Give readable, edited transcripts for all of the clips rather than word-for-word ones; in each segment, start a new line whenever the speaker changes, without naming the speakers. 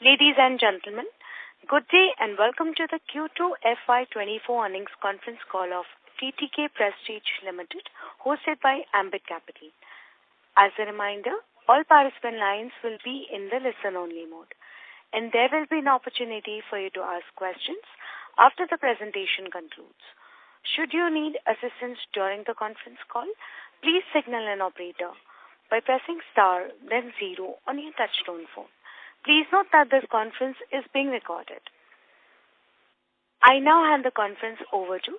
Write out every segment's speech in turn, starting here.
Ladies and gentlemen, good day and welcome to the Q2 FY2024 earnings conference call of TTK Prestige Limited, hosted by Ambit Capital. As a reminder, all participant lines will be in the listen-only mode, and there will be an opportunity for you to ask questions after the presentation concludes. Should you need assistance during the conference call, please signal an operator by pressing star then 0 on your touchtone phone. Please note that this conference is being recorded. I now hand the conference over to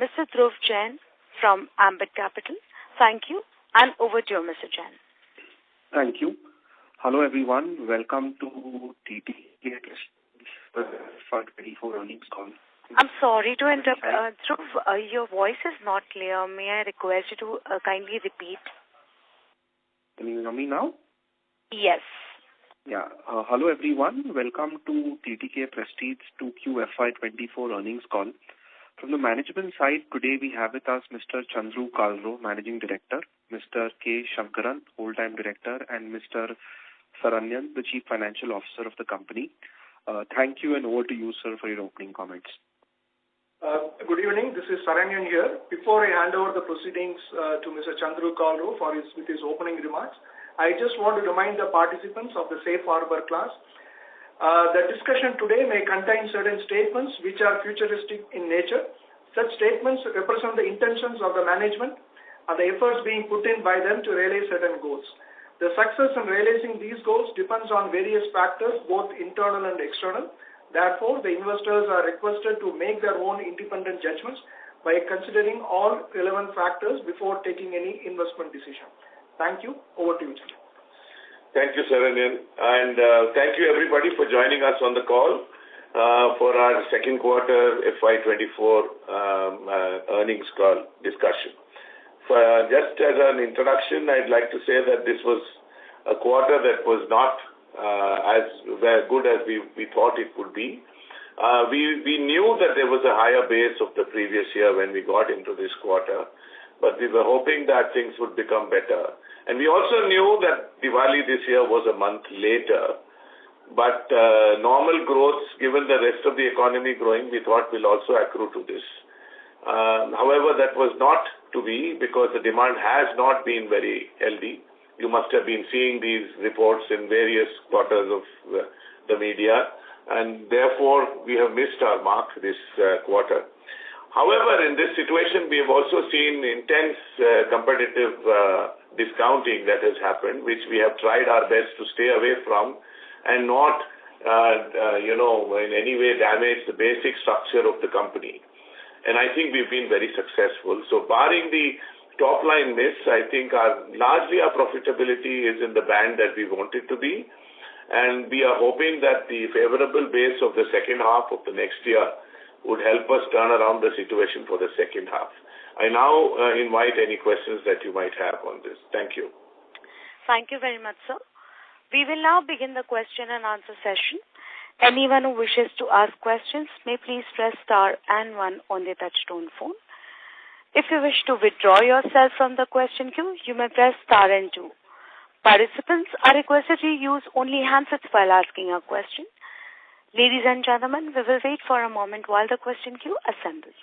Mr. Dhruv Jain from Ambit Capital. Thank you, and over to you, Mr. Jain.
Thank you. Hello, everyone. Welcome to TTK FY2024 earnings call.
I'm sorry to interrupt. Dhruv, your voice is not clear. May I request you to kindly repeat?
Can you hear me now?
Yes.
Yeah. Hello, everyone. Welcome to TTK Prestige 2Q FY2024 earnings call. From the management side, today we have with us Mr. Chandru Kalro, Managing Director, Mr. K. Shankaran, Whole-Time Director, and Mr. Saranyan, the Chief Financial Officer of the company. Thank you, and over to you, sir, for your opening comments.
Good evening. This is Saranyan here. Before I hand over the proceedings to Mr. Chandru Kalro with his opening remarks, I just want to remind the participants of the safe harbor clause. The discussion today may contain certain statements which are futuristic in nature. Such statements represent the intentions of the management and the efforts being put in by them to realize certain goals. The success in realizing these goals depends on various factors, both internal and external. Therefore, the investors are requested to make their own independent judgments by considering all relevant factors before taking any investment decision. Thank you. Over to you, Chandru.
Thank you, Saranyan. And thank you, everybody, for joining us on the call for our second quarter FY2024 earnings call discussion. Just as an introduction, I'd like to say that this was a quarter that was not as good as we thought it would be. We knew that there was a higher base of the previous year when we got into this quarter, but we were hoping that things would become better. And we also knew that Diwali this year was a month later, but normal growth, given the rest of the economy growing, we thought will also accrue to this. However, that was not to be, because the demand has not been very healthy. You must have been seeing these reports in various quarters of the media, and therefore we have missed our mark this quarter. However, in this situation, we have also seen intense competitive discounting that has happened, which we have tried our best to stay away from and not, in any way damage the basic structure of the company. And I think we've been very successful. So barring the top-line miss, I think largely our profitability is in the band that we want it to be. And we are hoping that the favorable base of the second half of the next year would help us turn around the situation for the second half. I now invite any questions that you might have on this. Thank you.
Thank you very much, sir. We will now begin the question and answer session. Anyone who wishes to ask questions may please press star and 1 on their touchtone phone. If you wish to withdraw yourself from the question queue, you may press star and 2. Participants are requested to use only handsets while asking a question. Ladies and gentlemen, we will wait for a moment while the question queue assembles.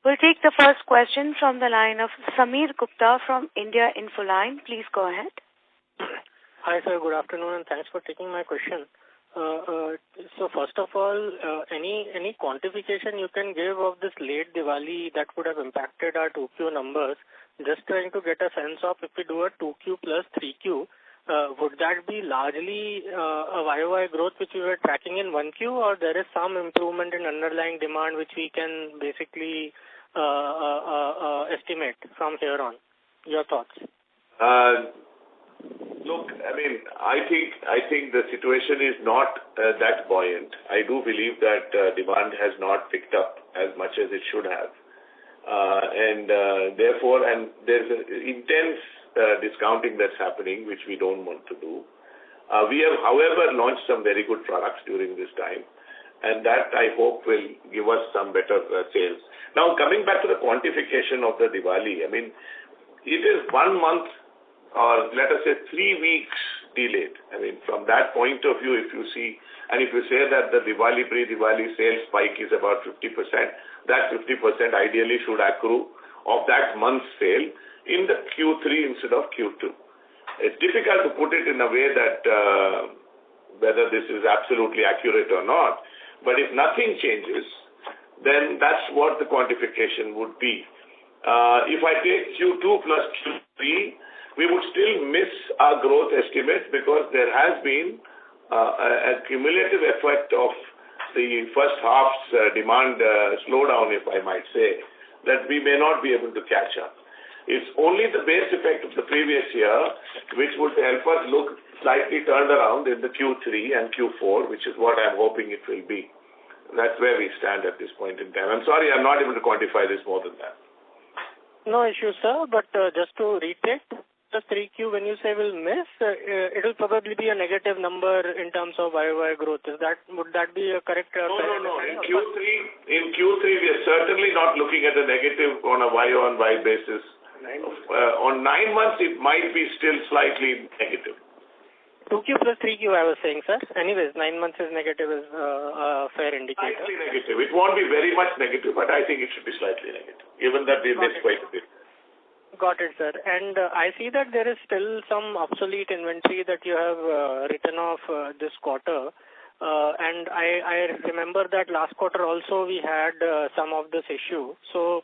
We'll take the first question from the line of Sameer Gupta from India Infoline. Please go ahead.
Hi, sir. Good afternoon, and thanks for taking my question. So first of all, any quantification you can give of this late Diwali that would have impacted our 2Q numbers? Just trying to get a sense of, if we do a 2Q plus 3Q, would that be largely a YOY growth which we were tracking in 1Q, or there is some improvement in underlying demand which we can basically estimate from here on? Your thoughts?
Look, I think the situation is not that buoyant. I do believe that demand has not picked up as much as it should have. And therefore, there's an intense discounting that's happening, which we don't want to do. We have, however, launched some very good products during this time, and that I hope will give us some better sales. Now, coming back to the quantification of the Diwali, I mean, it is 1 month or let us say 3 weeks delayed. I mean, from that point of view, if you see, and if you say that the Diwali, pre-Diwali sales spike is about 50%, that 50% ideally should accrue of that month's sale in the Q3 instead of Q2. It's difficult to put it in a way that whether this is absolutely accurate or not, but if nothing changes, then that's what the quantification would be. If I take Q2 plus Q3, we would still miss our growth estimate because there has been a cumulative effect of the first half's demand slowdown, if I might say, that we may not be able to catch up. It's only the base effect of the previous year which would help us look slightly turned around in the Q3 and Q4, which is what I'm hoping it will be. That's where we stand at this point in time. I'm sorry, I'm not able to quantify this more than that.
No issue, sir, but just to retake, the 3Q, when you say will miss, it will probably be a negative number in terms of YOY growth. Would that be a correct?
No. In Q3, we are certainly not looking at a negative on a Y-on-Y basis. On 9 months, it might be still slightly negative.
2Q plus 3Q, I was saying, sir. Anyways, 9 months is negative is a fair indicator.
Slightly negative. It won't be very much negative, but I think it should be slightly negative, given that we missed quite a bit.
Got it, sir. And I see that there is still some obsolete inventory that you have written off this quarter. And I remember that last quarter also we had some of this issue. So,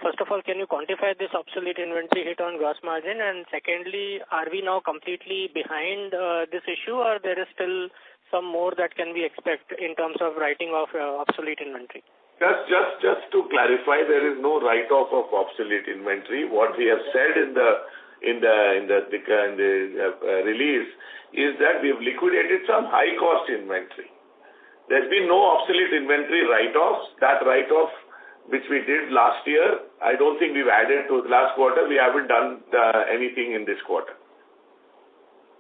first of all, can you quantify this obsolete inventory hit on gross margin? And secondly, are we now completely behind this issue, or there is still some more that can we expect in terms of writing off obsolete inventory?
Just to clarify, there is no write-off of obsolete inventory. What we have said in the release is that we have liquidated some high-cost inventory. There's been no obsolete inventory write-offs. That write-off which we did last year, I don't think we've added to the last quarter. We haven't done anything in this quarter.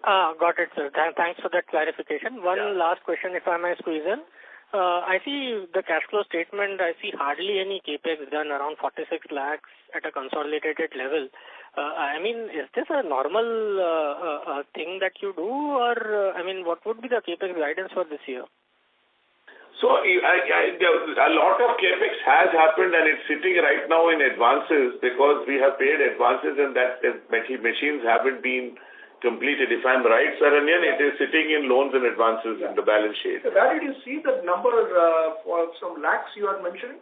Got it, sir. Thanks for that clarification. One last question, if I may squeeze in. I see the cash flow statement, I see hardly any capex done, around 46 lakhs at a consolidated level. I mean, is this a normal thing that you do, or, I mean, what would be the capex guidance for this year?
So, a lot of capex has happened and it's sitting right now in advances because we have paid advances and that machines haven't been completed. If I'm right, Saranyan, it is sitting in loans and advances in the balance sheet.
So where did you see that number for some lakhs you are mentioning?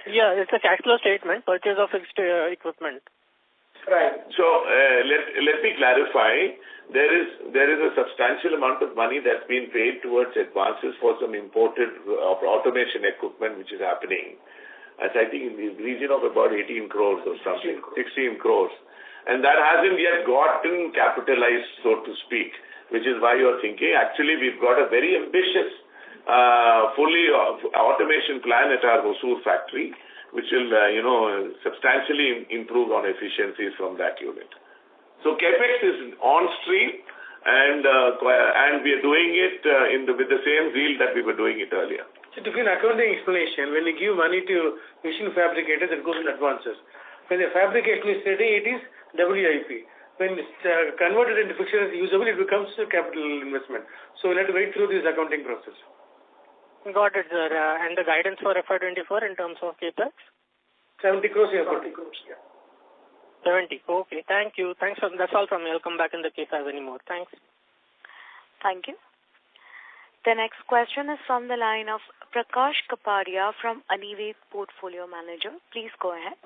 Yeah, it's a cash flow statement, purchase of fixed equipment.
Right.
So let me clarify. There is a substantial amount of money that's been paid towards advances for some imported automation equipment which is happening. As I think in the region of about 18 crores or something, 16 crores. And that hasn't yet gotten capitalized, so to speak, which is why you're thinking. Actually, we've got a very ambitious, fully automation plan at our Hosur factory, which will, substantially improve on efficiencies from that unit. So CapEx is on stream, and we are doing it with the same zeal that we were doing it earlier.
So to give an accounting explanation, when you give money to machine fabricators, it goes in advances. When the fabrication is ready, it is WIP. When it's converted into fixture and usable, it becomes a capital investment. So we'll have to wait through this accounting process.
Got it, sir. And the guidance for FY24 in terms of capex?
70 crores, 40 crores, yeah.
70. Okay, thank you. That's all from me. I'll come back in the case I have any more. Thanks.
Thank you. The next question is from the line of Prakash Kapadia from Anivet Portfolio Manager. Please go ahead.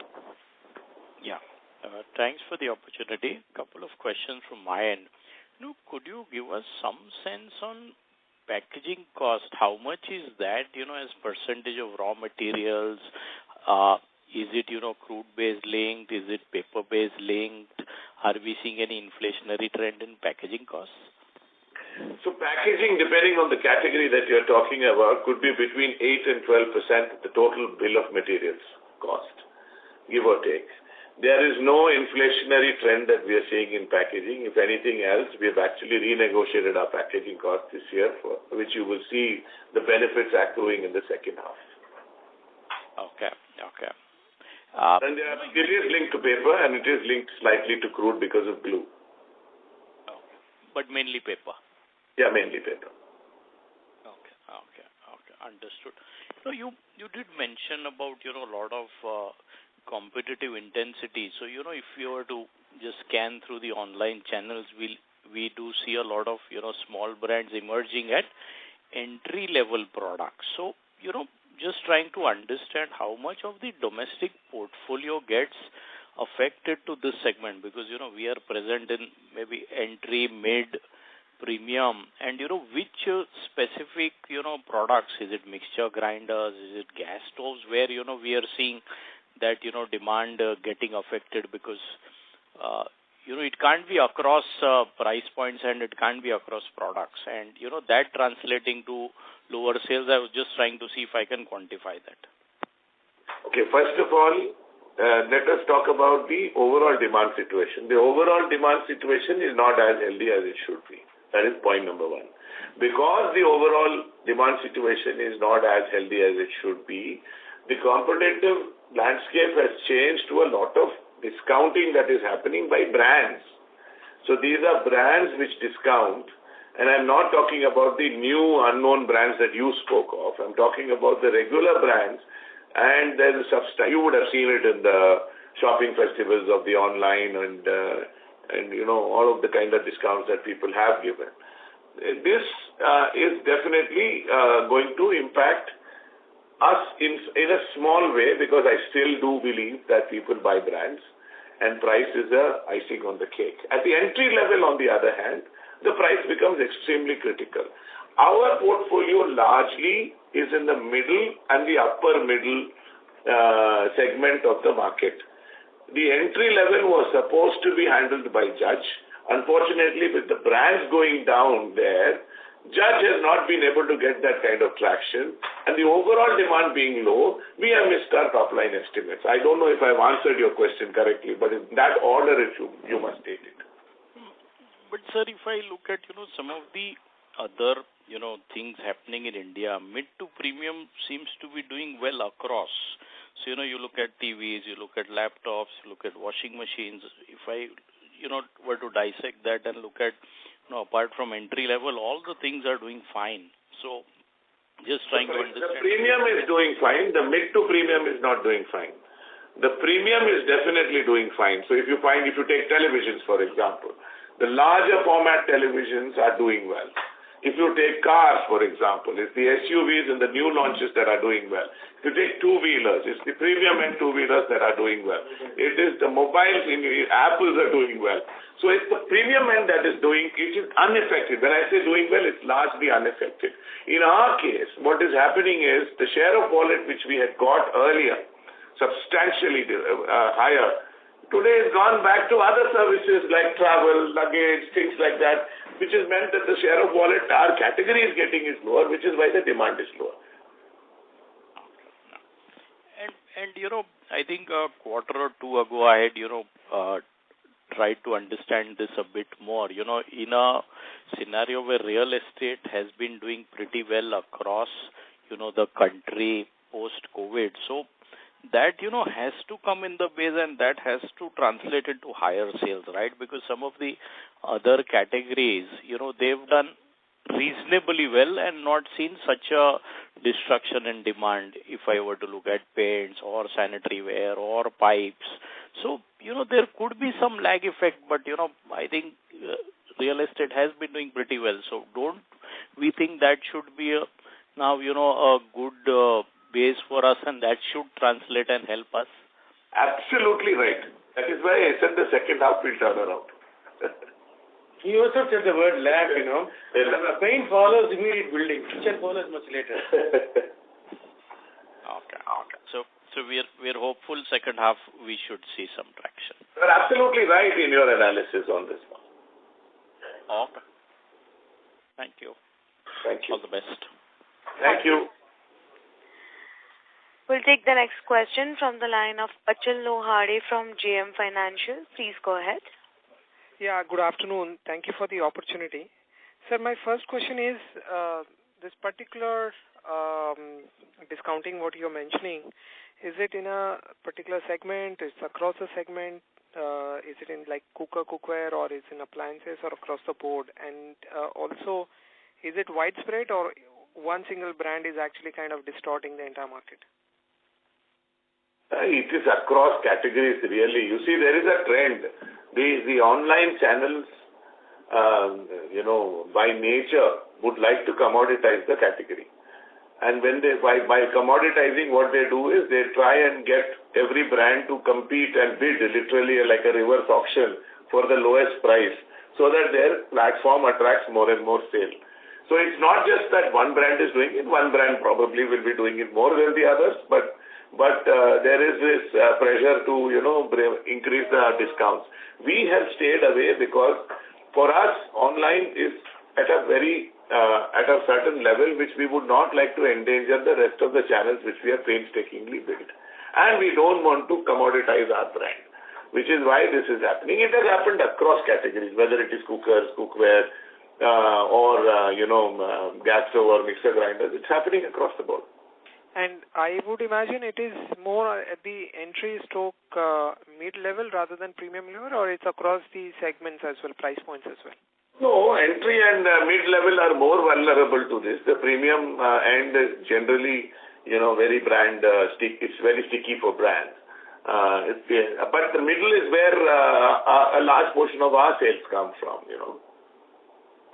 Yeah. Thanks for the opportunity. Couple of questions from my end. Could you give us some sense on packaging cost? How much is that, as percentage of raw materials? Is it, crude-based linked? Is it paper-based linked? Are we seeing any inflationary trend in packaging costs?
So packaging, depending on the category that you're talking about, could be between 8 and 12% of the total bill of materials cost, give or take. There is no inflationary trend that we are seeing in packaging. If anything else, we have actually renegotiated our packaging cost this year, for which you will see the benefits accruing in the second half.
Okay.
And it is linked to paper and it is linked slightly to crude because of glue.
Okay. But mainly paper?
Yeah, mainly paper.
Okay. Understood. So you did mention about, a lot of competitive intensity. So, if you were to just scan through the online channels, we do see a lot of, small brands emerging at entry-level products. So, just trying to understand how much of the domestic portfolio gets affected to this segment, because, we are present in maybe entry, mid, premium, and, which specific, products, is it mixture grinders, is it gas stoves, where, we are seeing that, demand getting affected, because, it can't be across price points and it can't be across products. And, that translating to lower sales, I was just trying to see if I can quantify that.
Okay, first of all, let us talk about the overall demand situation. The overall demand situation is not as healthy as it should be. That is point number one. Because the overall demand situation is not as healthy as it should be, the competitive landscape has changed to a lot of discounting that is happening by brands. So these are brands which discount, and I'm not talking about the new unknown brands that you spoke of. I'm talking about the regular brands, and there's a you would have seen it in the shopping festivals of the online and all of the kind of discounts that people have given. This is definitely going to impact us in a small way, because I still do believe that people buy brands and price is a icing on the cake. At the entry level, on the other hand, the price becomes extremely critical. Our portfolio largely is in the middle and the upper middle segment of the market. The entry level was supposed to be handled by Judge. Unfortunately, with the brands going down there, Judge has not been able to get that kind of traction, and the overall demand being low, we have missed our top-line estimates. I don't know if I've answered your question correctly, but in that order, you must take it.
But, sir, if I look at, some of the other, things happening in India, mid to premium seems to be doing well across. So, you look at TVs, you look at laptops, you look at washing machines. If I, were to dissect that and look at, apart from entry level, all the things are doing fine. So, just trying to understand.
The premium is doing fine. The mid to premium is not doing fine. The premium is definitely doing fine. So, if you take televisions, for example, the larger format televisions are doing well. If you take cars, for example, it's the SUVs and the new launches that are doing well. If you take two-wheelers, it's the premium end two-wheelers that are doing well. It is the mobiles, Apples are doing well. So it's the premium end that is doing, it is unaffected. When I say doing well, it's largely unaffected. In our case, what is happening is the share of wallet which we had got earlier, substantially higher, today has gone back to other services like travel, luggage, things like that, which has meant that the share of wallet our category is getting is lower, which is why the demand is lower.
And I think a quarter or two ago, I had, tried to understand this a bit more. In a scenario where real estate has been doing pretty well across, the country post-COVID. So that, has to come in the base and that has to translate into higher sales, right? Because some of the other categories, they've done reasonably well and not seen such a destruction in demand if I were to look at paints or sanitary ware or pipes. So, there could be some lag effect, but, I think real estate has been doing pretty well. So don't we think that should be now, a good base for us, and that should translate and help us?
Absolutely right. That is why I said the second half will turn around.
You also said the word lag, A paint follows immediate building. Kitchen follows much later.
Okay. So we're hopeful second half we should see some traction.
You're absolutely right in your analysis on this one.
Okay. Thank you.
Thank you.
All the best.
Thank you.
We'll take the next question from the line of Achal Lohade from JM Financial. Please go ahead.
Yeah, good afternoon. Thank you for the opportunity. Sir, my first question is, this particular discounting what you're mentioning, is it in a particular segment? Is it across the segment? Is it in like cookware, or is it in appliances, or across the board? And also, is it widespread, or one single brand is actually kind of distorting the entire market?
It is across categories, really. You see, there is a trend. The online channels, by nature, would like to commoditize the category. And when they, by commoditizing, what they do is they try and get every brand to compete and bid literally like a reverse auction for the lowest price, so that their platform attracts more and more sale. So it's not just that one brand is doing it. One brand probably will be doing it more than the others, but there is this pressure to, increase the discounts. We have stayed away because for us, online is at a certain level which we would not like to endanger the rest of the channels which we have painstakingly built. And we don't want to commoditize our brand, which is why this is happening. It has happened across categories, whether it is cookers, cookware, or gas stove or mixer grinders. It's happening across the board.
And I would imagine it is more at the entry stroke mid-level rather than premium level, or it's across the segments as well, price points as well?
No, entry and mid-level are more vulnerable to this. The premium end is generally, very brand it's very sticky for brands. But the middle is where a large portion of our sales come from,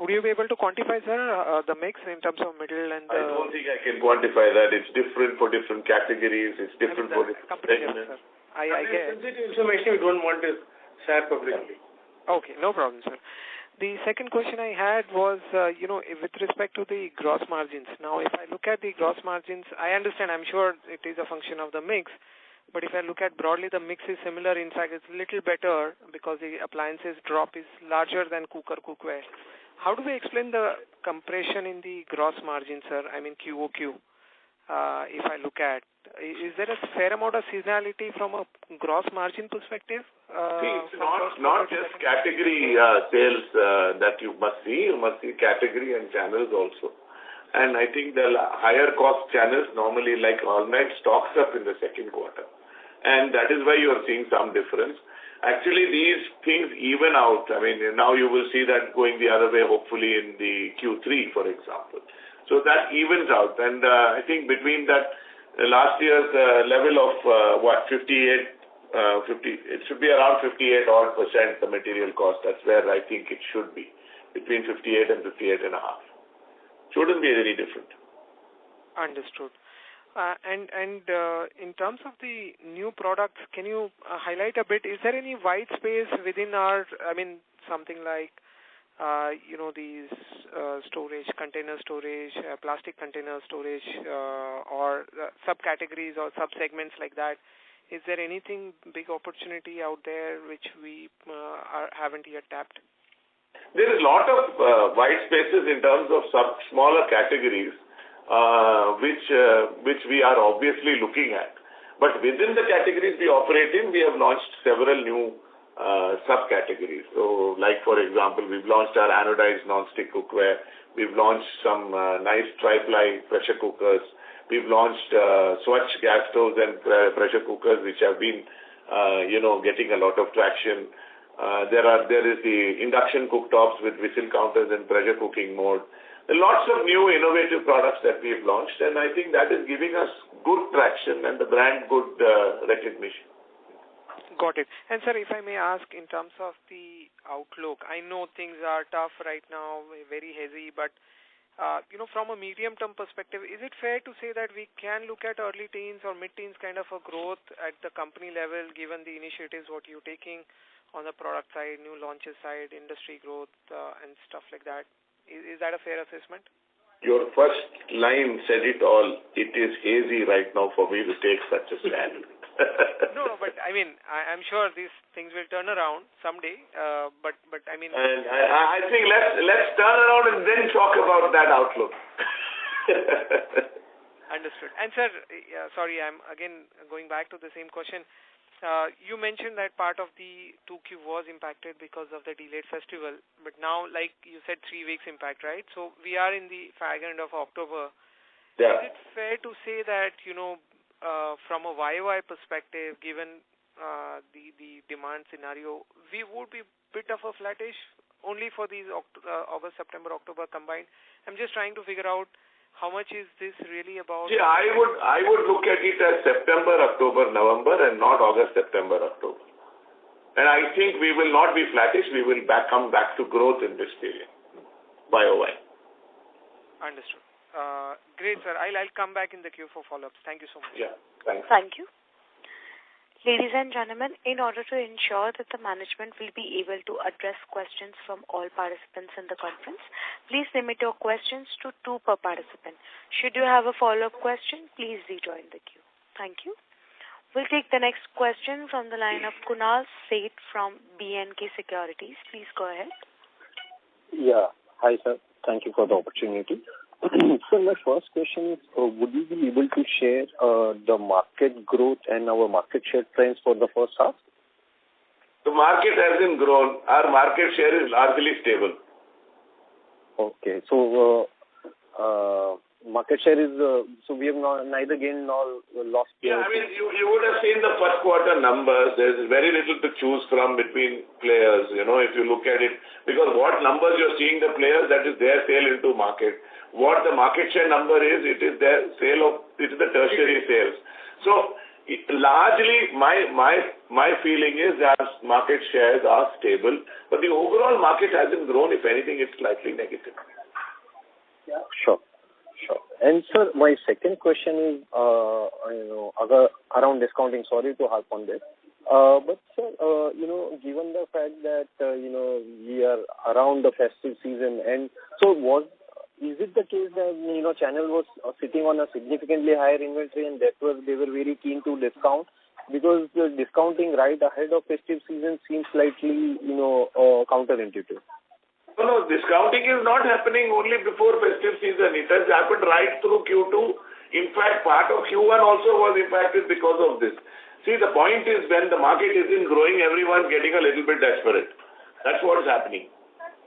Would you be able to quantify, sir, the mix in terms of middle and
I don't think I can quantify that. It's different for different categories. It's different for different segments.
I get
sensitive information we don't want to share publicly.
Okay, no problem, sir. The second question I had was, with respect to the gross margins. Now, if I look at the gross margins, I understand, I'm sure it is a function of the mix, but if I look at broadly, the mix is similar. In fact, it's a little better because the appliances drop is larger than cookware. How do we explain the compression in the gross margin, sir? I mean, QOQ, if I look at. Is there a fair amount of seasonality from a gross margin perspective?
See, it's not just category sales that you must see. You must see category and channels also. And I think the higher cost channels normally, like online, stocks up in the second quarter. And that is why you are seeing some difference. Actually, these things even out. I mean, now you will see that going the other way, hopefully in the Q3, for example. So that evens out. And I think between that last year's level of 58, it should be around 58% the material cost. That's where I think it should be, between 58 and 58.5. Shouldn't be any different.
Understood. And in terms of the new products, can you highlight a bit? Is there any white space within our, something like, these storage, container storage, plastic container storage, or subcategories or subsegments like that? Is there anything big opportunity out there which we haven't yet tapped?
There is a lot of white spaces in terms of smaller categories, which we are obviously looking at. But within the categories we operate in, we have launched several new subcategories. So, like for example, we've launched our anodized non-stick cookware. We've launched some nice tri-ply pressure cookers. We've launched Swatch gas stoves and pressure cookers, which have been, getting a lot of traction. There is the induction cooktops with whistle counters and pressure cooking mode. There are lots of new innovative products that we have launched, and I think that is giving us good traction and the brand good recognition.
Got it. And sir, if I may ask, in terms of the outlook, I know things are tough right now, very heavy, but from a medium-term perspective, is it fair to say that we can look at early teens or mid-teens kind of a growth at the company level, given the initiatives what you're taking on the product side, new launches side, industry growth, and stuff like that? Is that a fair assessment?
Your first line said it all. It is hazy right now for me to take such a stand.
No, but I'm sure these things will turn around someday. But I mean,
and I think let's turn around and then talk about that outlook.
Understood. And sir, sorry, I'm again going back to the same question. You mentioned that part of the 2Q was impacted because of the delayed festival, but now, like you said, 3 weeks impact, right? So we are in the fag end of October.
Yeah.
Is it fair to say that, from a YOY perspective, given the demand scenario, we would be a bit of a flattish only for these August, September, October combined? I'm just trying to figure out how much is this really about?
See, I would look at it as September, October, November, and not August, September, October. And I think we will not be flattish. We will come back to growth in this period, YOY.
Understood. Great, sir. I'll come back in the queue for follow-ups. Thank you so much.
Yeah, thanks.
Thank you. Ladies and gentlemen, in order to ensure that the management will be able to address questions from all participants in the conference, please limit your questions to 2 per participant. Should you have a follow-up question, please rejoin the queue. Thank you. We'll take the next question from the line of Kunal Seth from B&K Securities. Please go ahead.
Yeah. Hi, sir. Thank you for the opportunity. So my first question is, would you be able to share the market growth and our market share trends for the first half?
The market hasn't grown. Our market share is largely stable.
Okay. So market share is, so we have neither gained nor lost.
Yeah, I mean, you would have seen the first quarter numbers. There's very little to choose from between players, if you look at it. Because what numbers you're seeing the players, that is their sale into market. What the market share number is, it is their it is the tertiary sales. So largely, my feeling is that market shares are stable, but the overall market hasn't grown. If anything, it's slightly negative.
Yeah. Sure. And sir, my second question is, around discounting. Sorry to harp on this. But sir, given the fact that, we are around the festive season, and so is it the case that, channel was sitting on a significantly higher inventory and that was they were very keen to discount? Because the discounting right ahead of festive season seems slightly, counterintuitive.
No, discounting is not happening only before festive season. It has happened right through Q2. In fact, part of Q1 also was impacted because of this. See, the point is when the market isn't growing, everyone's getting a little bit desperate. That's what's happening.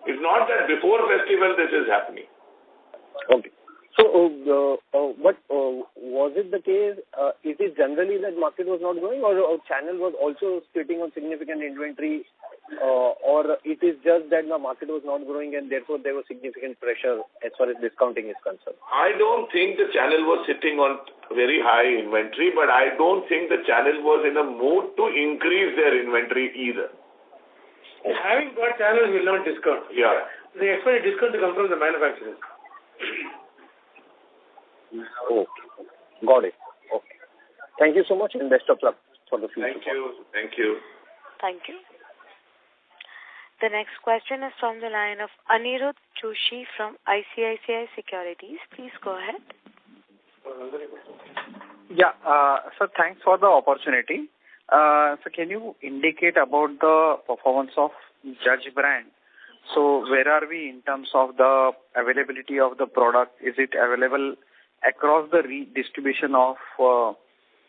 It's not that before festival this is happening.
Okay. So, but was it the case, is it generally that market was not growing, or channel was also sitting on significant inventory, or it is just that the market was not growing and therefore there was significant pressure as far as discounting is concerned?
I don't think the channel was sitting on very high inventory, but I don't think the channel was in a mood to increase their inventory either.
Having got channels will not discount.
Yeah.
They expect a discount to come from the manufacturers.
Okay. Got it. Okay. Thank you so much and best of luck for the future.
Thank you.
Thank you. The next question is from the line of Anirudh Joshi from ICICI Securities. Please go ahead.
Yeah. So thanks for the opportunity. So can you indicate about the performance of Judge brand? So where are we in terms of the availability of the product? Is it available across the distribution of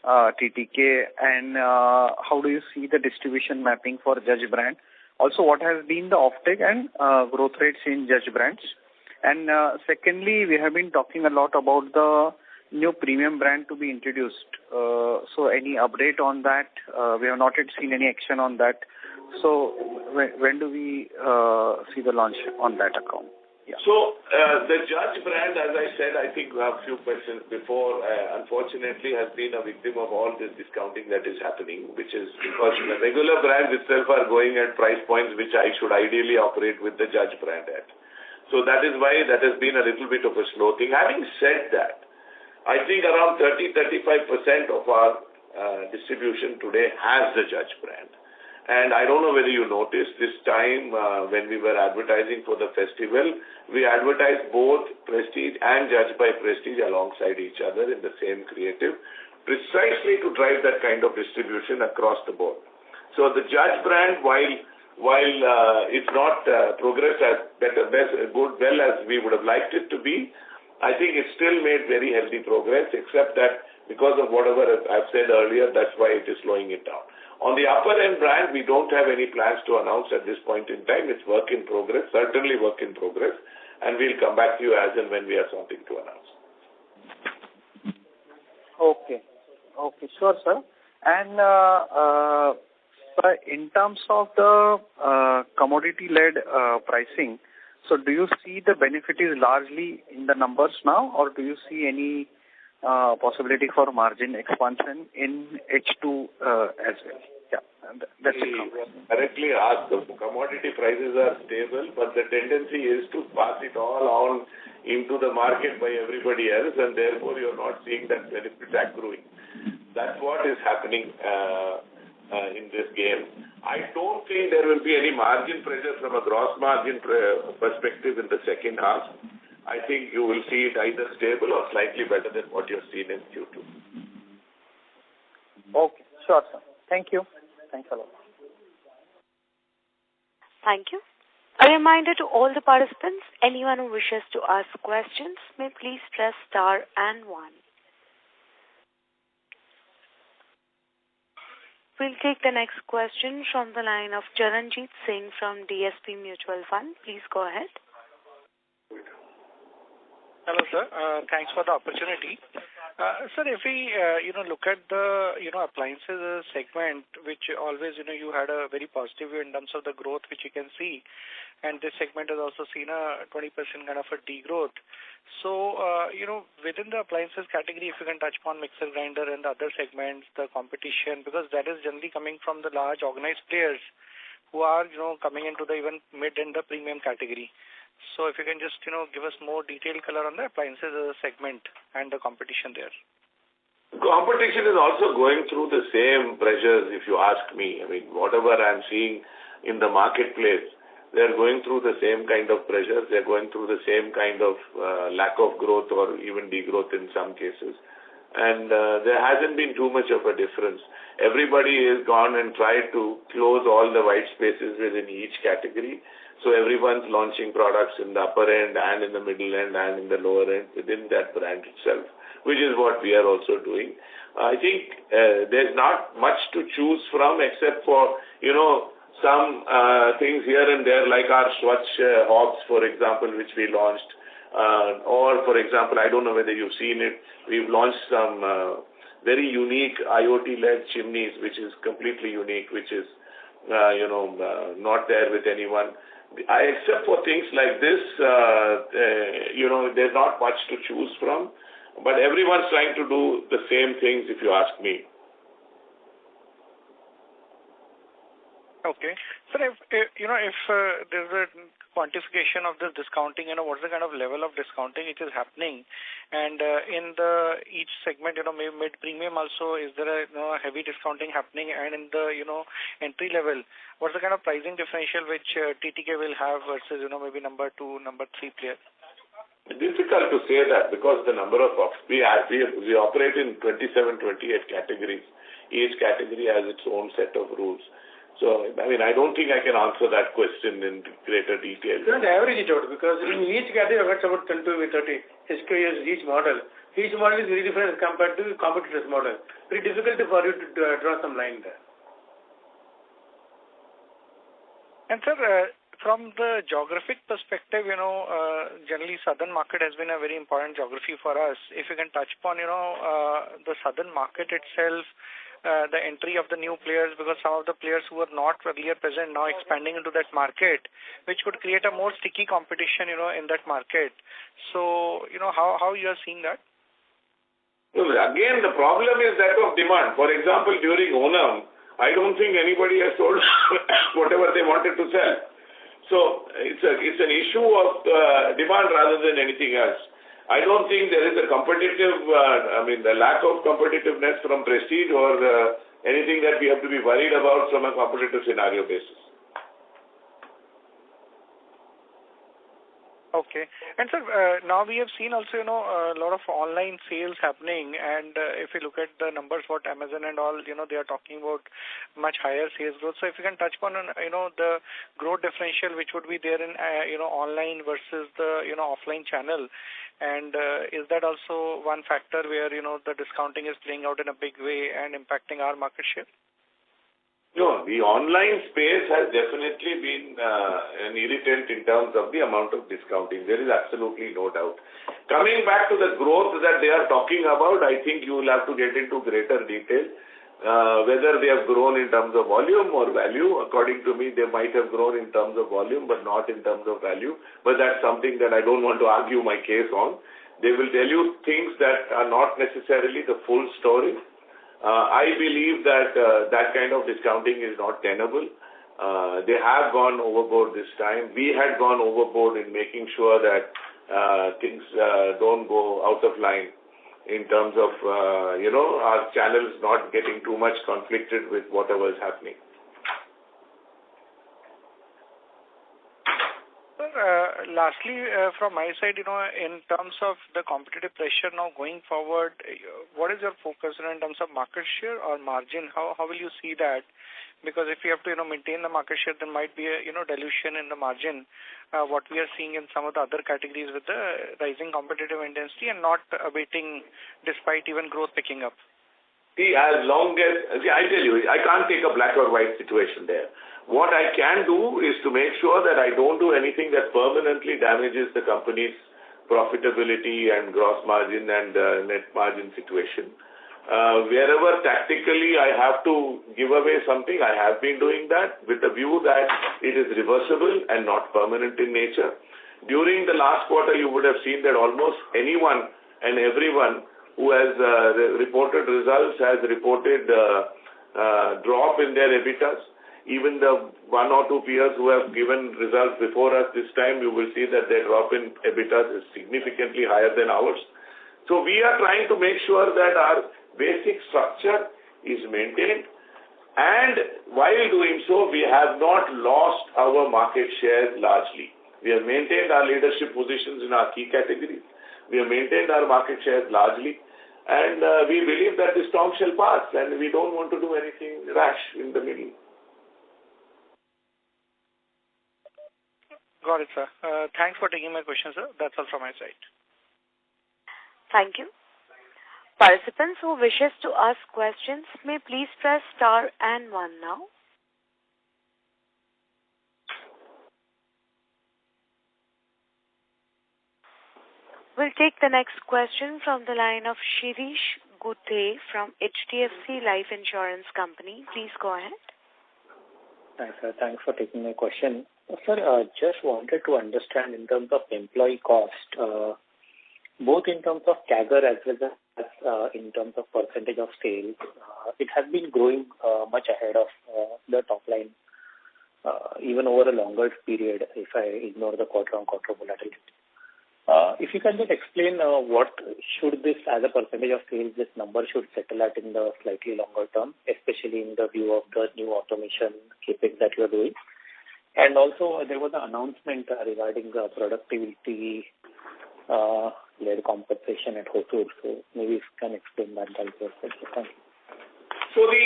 TTK, and how do you see the distribution mapping for Judge brand? Also, what has been the offtake and growth rates in Judge brands? And secondly, we have been talking a lot about the new premium brand to be introduced. So any update on that? We have not yet seen any action on that. So when do we see the launch on that account? Yeah.
So the Judge brand, as I said, I think we have a few questions before, unfortunately has been a victim of all this discounting that is happening, which is because the regular brands itself are going at price points which I should ideally operate with the Judge brand at. So that is why that has been a little bit of a slow thing. Having said that, I think around 30-35% of our distribution today has the Judge brand. And I don't know whether you noticed this time when we were advertising for the festival, we advertised both Prestige and Judge by Prestige alongside each other in the same creative, precisely to drive that kind of distribution across the board. So the Judge brand, while it's not progressed as well as we would have liked it to be, I think it's still made very healthy progress, except that because of whatever I've said earlier, that's why it is slowing it down. On the upper end brand, we don't have any plans to announce at this point in time. It's work in progress, certainly work in progress, and we'll come back to you as and when we have something to announce.
Okay. Okay, sure, sir. And in terms of the commodity-led pricing, so do you see the benefit is largely in the numbers now, or do you see any possibility for margin expansion in H2 as well? Yeah, that's it.
Correctly asked. The commodity prices are stable, but the tendency is to pass it all on into the market by everybody else, and therefore you're not seeing that benefit accruing. That's what is happening in this game. I don't think there will be any margin pressure from a gross margin perspective in the second half. I think you will see it either stable or slightly better than what you've seen in Q2.
Okay, sure, sir. Thank you. Thanks a lot.
Thank you. A reminder to all the participants, anyone who wishes to ask questions may please press star and 1. We'll take the next question from the line of Charanjit Singh from DSP Mutual Fund. Please go ahead.
Hello, sir. Thanks for the opportunity. Sir, if we, look at the, appliances segment, which always, you had a very positive view in terms of the growth, which you can see. And this segment has also seen a 20% kind of a degrowth. So, within the appliances category, if you can touch upon mixer grinder and the other segments, the competition, because that is generally coming from the large organized players who are, coming into the even mid and the premium category. So if you can just, give us more detailed color on the appliances segment and the competition there.
Competition is also going through the same pressures, if you ask me. I mean, whatever I'm seeing in the marketplace, they're going through the same kind of pressures. They're going through the same kind of lack of growth or even degrowth in some cases. And there hasn't been too much of a difference. Everybody has gone and tried to close all the white spaces within each category. So everyone's launching products in the upper end and in the middle end and in the lower end within that brand itself, which is what we are also doing. I think there's not much to choose from except for, some things here and there like our Swatch hobs, for example, which we launched. Or, for example, I don't know whether you've seen it, we've launched some very unique IoT-led chimneys, which is completely unique, which is, not there with anyone. Except for things like this, there's not much to choose from, but everyone's trying to do the same things, if you ask me.
Okay. So if there's a quantification of this discounting, what's the kind of level of discounting which is happening? And in each segment, maybe mid-premium also, is there a heavy discounting happening? And in the, entry level, what's the kind of pricing differential which TTK will have versus, maybe number 2, number 3 player?
Difficult to say that because the number of we operate in 27, 28 categories. Each category has its own set of rules. So, I don't think I can answer that question in greater detail.
You can't average it out because in each category, I've got about 10 to 30 SKUs each model. Each model is very different compared to competitors' model. Very difficult for you to draw some line there.
And sir, from the geographic perspective, generally southern market has been a very important geography for us. If you can touch upon, the southern market itself, the entry of the new players, because some of the players who were not earlier present now expanding into that market, which could create a more sticky competition, in that market. So, how you are seeing that?
Again, the problem is that of demand. For example, during Onam, I don't think anybody has sold whatever they wanted to sell. So it's an issue of demand rather than anything else. I don't think there is a competitive, the lack of competitiveness from Prestige or anything that we have to be worried about from a competitive scenario basis.
Okay. And sir, now we have seen also, a lot of online sales happening, and if you look at the numbers, what Amazon and all, they are talking about much higher sales growth. So if you can touch upon, the growth differential which would be there in, online versus the, offline channel, And is that also one factor where, the discounting is playing out in a big way and impacting our market share?
No, the online space has definitely been an irritant in terms of the amount of discounting. There is absolutely no doubt. Coming back to the growth that they are talking about, I think you will have to get into greater detail. Whether they have grown in terms of volume or value, according to me, they might have grown in terms of volume, but not in terms of value. But that's something that I don't want to argue my case on. They will tell you things that are not necessarily the full story. I believe that that kind of discounting is not tenable. They have gone overboard this time. We had gone overboard in making sure that things don't go out of line in terms of, our channels not getting too much conflicted with whatever is happening.
Lastly, from my side, in terms of the competitive pressure now going forward, what is your focus in terms of market share or margin? How will you see that? Because if you have to, maintain the market share, there might be a, dilution in the margin. What we are seeing in some of the other categories with the rising competitive intensity and not abating despite even growth picking up.
See, I tell you, I can't take a black or white situation there. What I can do is to make sure that I don't do anything that permanently damages the company's profitability and gross margin and net margin situation. Wherever tactically I have to give away something, I have been doing that with the view that it is reversible and not permanent in nature. During the last quarter, you would have seen that almost anyone and everyone who has reported results has reported drop in their EBITDAs. Even the one or two peers who have given results before us this time, you will see that their drop in EBITDAs is significantly higher than ours. So we are trying to make sure that our basic structure is maintained, and while doing so, we have not lost our market share largely. We have maintained our leadership positions in our key categories. We have maintained our market share largely, and we believe that the storm shall pass, and we don't want to do anything rash in the middle.
Got it, sir. Thanks for taking my question, sir. That's all from my side.
Thank you. Participants who wishes to ask questions may please press star and 1 now. We'll take the next question from the line of Shirish Guthe from HDFC Life Insurance Company. Please go ahead.
Thanks, sir. Thanks for taking my question. Sir, just wanted to understand in terms of employee cost, both in terms of CAGR as well as in terms of percentage of sales, it has been growing much ahead of the top line, even over a longer period if I ignore the quarter-on-quarter volatility. If you can just explain what should this, as a percentage of sales, this number should settle at in the slightly longer term, especially in the view of the new automation capex that you are doing. And also, there was an announcement regarding productivity led compensation at Hosur. So maybe if you can explain that also. Thank you.
So the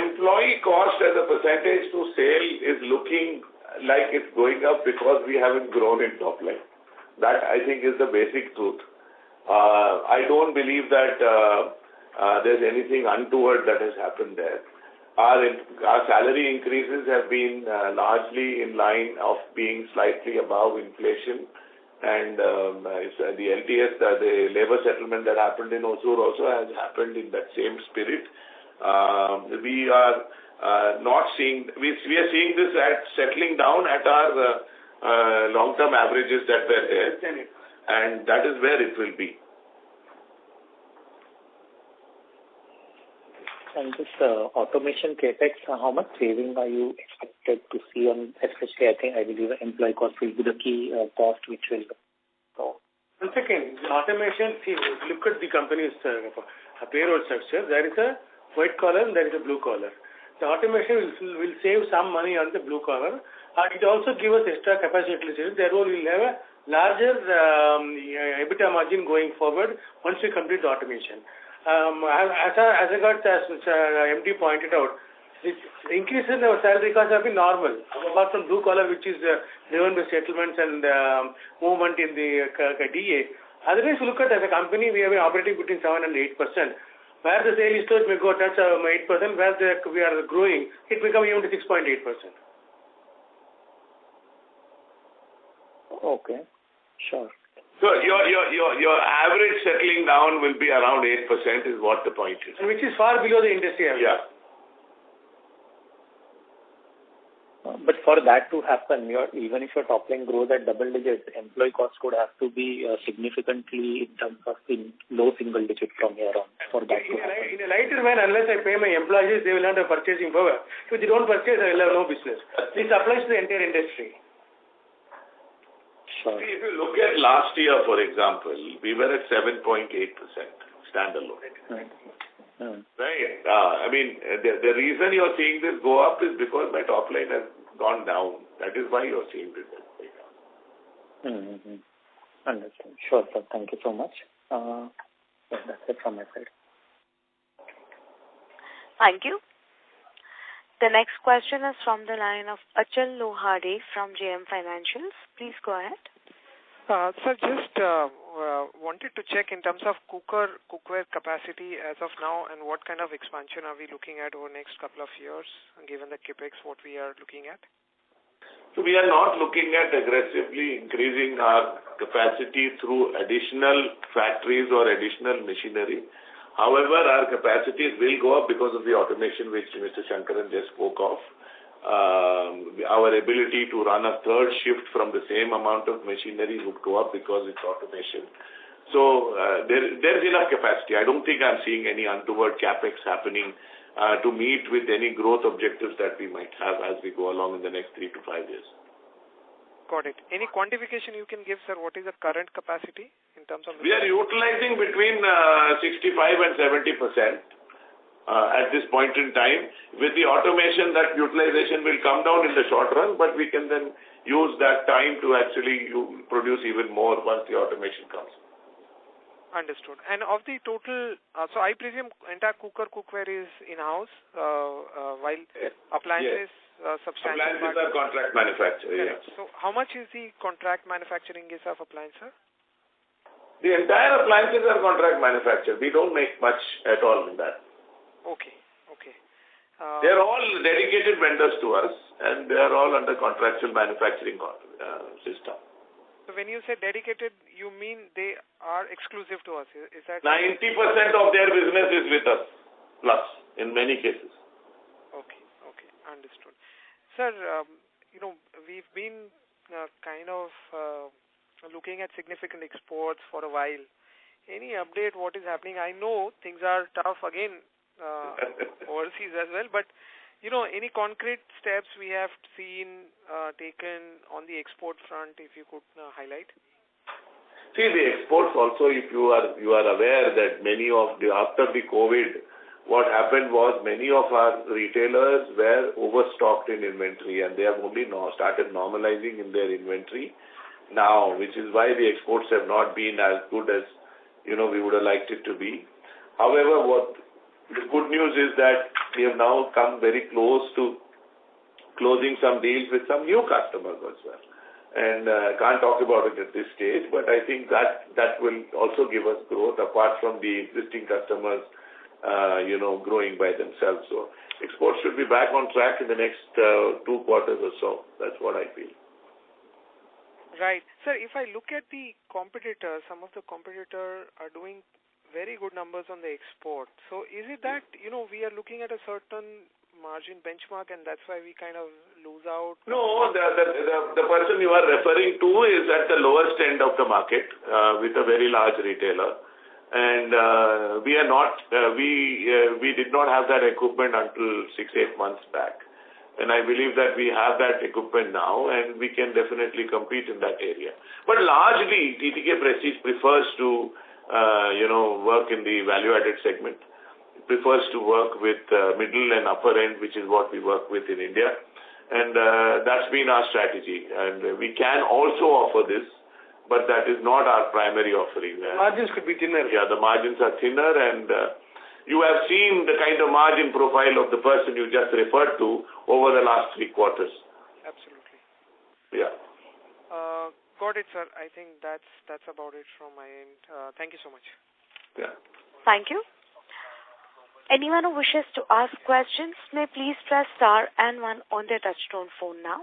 employee cost as a percentage to sale is looking like it's going up because we haven't grown in top line. That, I think, is the basic truth. I don't believe that there's anything untoward that has happened there. Our salary increases have been largely in line of being slightly above inflation, and the LTS, the labor settlement that happened in Hosur also has happened in that same spirit. We are not seeing, we are seeing this at settling down at our long-term averages that were there, and that is where it will be.
And this automation capex, how much saving are you expected to see on, especially I believe employee cost will be the key cost which will go.
One second, the automation, see, look at the company's payroll structure. There is a white collar and there is a blue collar. The automation will save some money on the blue collar. It also gives us extra capacity utilization. Therefore, we will have a larger EBITDA margin going forward once we complete the automation. As regards, as MD pointed out, the increase in our salary costs have been normal. Apart from blue collar, which is driven by settlements and movement in the DA, Otherwise, if you look at as a company, we have been operating between 7 and 8%. Where the sale is to, it may go touch 8%. Where we are growing, it may come even to 6.8%.
Okay, sure.
So your average settling down will be around 8% is what the point is.
Which is far below the industry average.
Yeah.
But for that to happen, even if your top line grows at double digit, employee costs could have to be significantly in terms of low single digit from here on for that to happen.
In a lighter man, unless I pay my employees, they will not have purchasing power. If they don't purchase, I will have no business. This applies to the entire industry.
Sure.
See, if you look at last year, for example, we were at 7.8% standalone. Right. I mean, the reason you're seeing this go up is because my top line has gone down. That is why you're seeing this go down.
Understand. Sure, sir. Thank you so much. That's it from my side.
Thank you. The next question is from the line of Achal Lohade from JM Financials. Please go ahead.
Sir, just wanted to check in terms of cookware capacity as of now, and what kind of expansion are we looking at over the next couple of years, given the capex what we are looking at?
So we are not looking at aggressively increasing our capacity through additional factories or additional machinery. However, our capacities will go up because of the automation which Mr. Shankaran just spoke of. Our ability to run a third shift from the same amount of machinery would go up because it's automation. So there's enough capacity. I don't think I'm seeing any untoward capex happening to meet with any growth objectives that we might have as we go along in the next 3 to 5 years.
Got it. Any quantification you can give, sir? What is the current capacity in terms of?
We are utilizing between 65 and 70% at this point in time. With the automation, that utilization will come down in the short run, but we can then use that time to actually produce even more once the automation comes.
Understood. And of the total, so I presume entire cookware is in-house, while appliances substantial.
Appliances are contract manufacturing. Yes.
So how much is the contract manufacturing is of appliances?
The entire appliances are contract manufactured. We don't make much at all in that.
Okay.
They are all dedicated vendors to us, and they are all under contractual manufacturing system.
So when you say dedicated, you mean they are exclusive to us? Is that
90% of their business is with us, plus in many cases.
Okay, understood. Sir, we've been kind of looking at significant exports for a while. Any update what is happening? I know things are tough again overseas as well, but any concrete steps we have seen taken on the export front, if you could highlight?
See, the exports also, if you are aware that many of after the COVID, what happened was many of our retailers were overstocked in inventory, and they have only now started normalizing in their inventory now, which is why the exports have not been as good as we would have liked it to be. However, the good news is that we have now come very close to closing some deals with some new customers as well. And I can't talk about it at this stage, but I think that will also give us growth apart from the existing customers, growing by themselves. So exports should be back on track in the next 2 quarters or so. That's what I feel.
Right. Sir, if I look at the competitors, some of the competitors are doing very good numbers on the export. So is it that, we are looking at a certain margin benchmark and that's why we kind of lose out?
No, the person you are referring to is at the lowest end of the market with a very large retailer. And we are not, we did not have that equipment until 6-8 months back. And I believe that we have that equipment now and we can definitely compete in that area. But largely, TTK Prestige prefers to work in the value-added segment. It prefers to work with middle and upper end, which is what we work with in India. And that's been our strategy. And we can also offer this, but that is not our primary offering.
Margins could be thinner.
Yeah, the margins are thinner, and you have seen the kind of margin profile of the person you just referred to over the last 3 quarters.
Absolutely.
Yeah.
Got it, sir. I think that's about it from my end. Thank you so much.
Yeah.
Thank you. Anyone who wishes to ask questions may please press star and one on their touchtone phone now.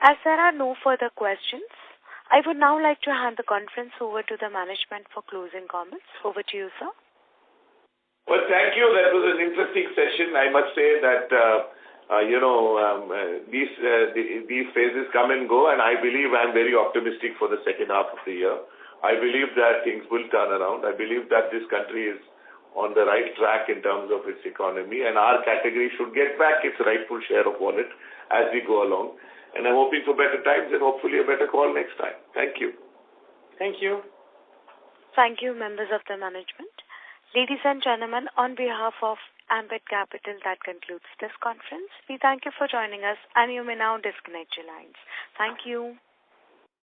As there are no further questions, I would now like to hand the conference over to the management for closing comments. Over to you, sir.
Well, thank you. That was an interesting session. I must say that, these phases come and go, and I believe I'm very optimistic for the second half of the year. I believe that things will turn around. I believe that this country is on the right track in terms of its economy, and our category should get back its rightful share of wallet as we go along. And I'm hoping for better times and hopefully a better call next time. Thank you.
Thank you.
Thank you, members of the management. Ladies and gentlemen, on behalf of Ambit Capital, that concludes this conference. We thank you for joining us, and you may now disconnect your lines. Thank you.